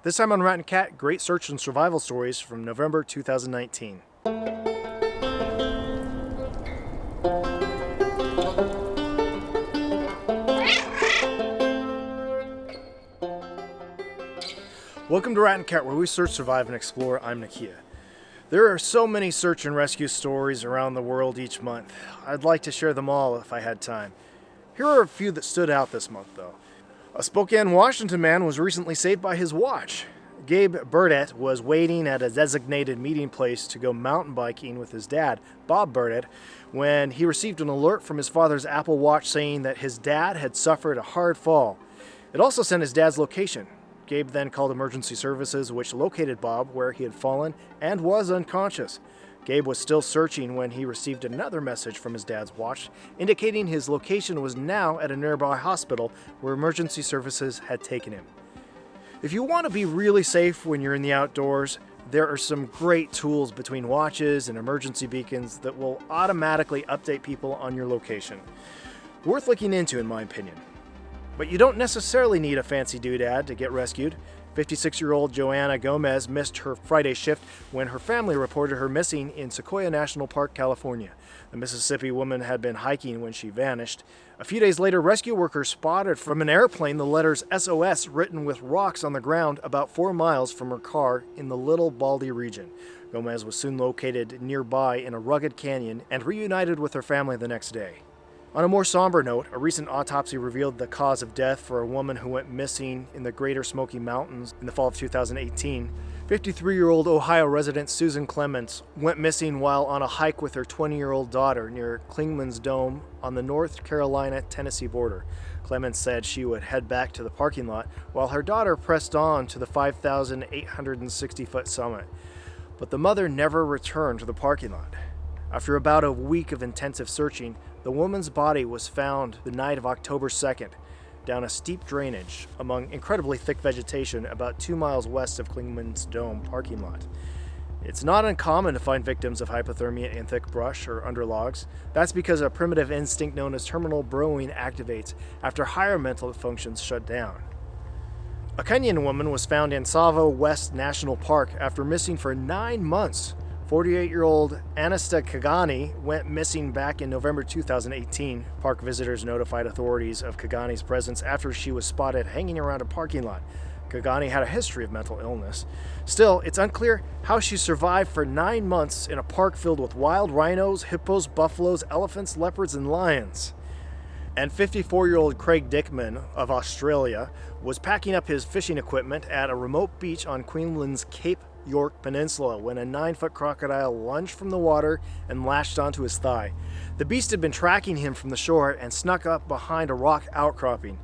This time on Rat and Cat, great search and survival stories from November 2019. Welcome to Rat and Cat, where we search, survive, and explore. I'm Nikia. There are so many search and rescue stories around the world each month. I'd like to share them all if I had time. Here are a few that stood out this month, though. A Spokane, Washington man was recently saved by his watch. Gabe Burdett was waiting at a designated meeting place to go mountain biking with his dad, Bob Burdett, when he received an alert from his father's Apple Watch saying that his dad had suffered a hard fall. It also sent his dad's location. Gabe then called emergency services, which located Bob where he had fallen and was unconscious. Gabe was still searching when he received another message from his dad's watch, indicating his location was now at a nearby hospital where emergency services had taken him. If you want to be really safe when you're in the outdoors, there are some great tools between watches and emergency beacons that will automatically update people on your location. Worth looking into, in my opinion. But you don't necessarily need a fancy doodad to get rescued. 56-year-old Joanna Gomez missed her Friday shift when her family reported her missing in Sequoia National Park, California. The Mississippi woman had been hiking when she vanished. A few days later, rescue workers spotted from an airplane the letters SOS written with rocks on the ground about 4 miles from her car in the Little Baldy region. Gomez was soon located nearby in a rugged canyon and reunited with her family the next day. On a more somber note, a recent autopsy revealed the cause of death for a woman who went missing in the Greater Smoky Mountains in the fall of 2018. 53-year-old Ohio resident Susan Clements went missing while on a hike with her 20-year-old daughter near Clingman's Dome on the North Carolina-Tennessee border. Clements said she would head back to the parking lot while her daughter pressed on to the 5,860-foot summit. But the mother never returned to the parking lot. After about a week of intensive searching, the woman's body was found the night of October 2nd, down a steep drainage among incredibly thick vegetation about 2 miles west of Clingman's Dome parking lot. It's not uncommon to find victims of hypothermia in thick brush or under logs. That's because a primitive instinct known as terminal burrowing activates after higher mental functions shut down. A Kenyan woman was found in Tsavo West National Park after missing for 9 months. 48-year-old Anasta Kagani went missing back in November 2018. Park visitors notified authorities of Kagani's presence after she was spotted hanging around a parking lot. Kagani had a history of mental illness. Still, it's unclear how she survived for 9 months in a park filled with wild rhinos, hippos, buffaloes, elephants, leopards, and lions. And 54-year-old Craig Dickman of Australia was packing up his fishing equipment at a remote beach on Queensland's Cape York Peninsula when a 9-foot crocodile lunged from the water and lashed onto his thigh. The beast had been tracking him from the shore and snuck up behind a rock outcropping.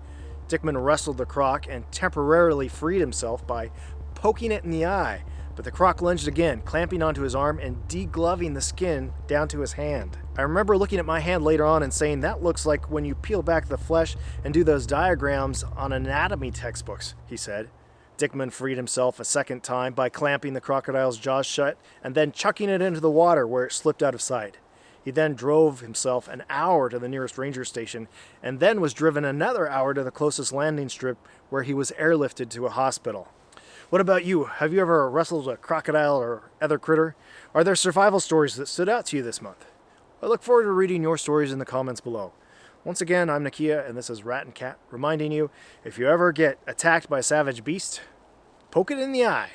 Dickman wrestled the croc and temporarily freed himself by poking it in the eye, but the croc lunged again, clamping onto his arm and degloving the skin down to his hand. I remember looking at my hand later on and saying, "That looks like when you peel back the flesh and do those diagrams on anatomy textbooks," he said. Dickman freed himself a second time by clamping the crocodile's jaws shut and then chucking it into the water where it slipped out of sight. He then drove himself an hour to the nearest ranger station and then was driven another hour to the closest landing strip where he was airlifted to a hospital. What about you? Have you ever wrestled a crocodile or other critter? Are there survival stories that stood out to you this month? I look forward to reading your stories in the comments below. Once again, I'm Nikia, and this is Rat and Cat, reminding you, if you ever get attacked by a savage beast, poke it in the eye.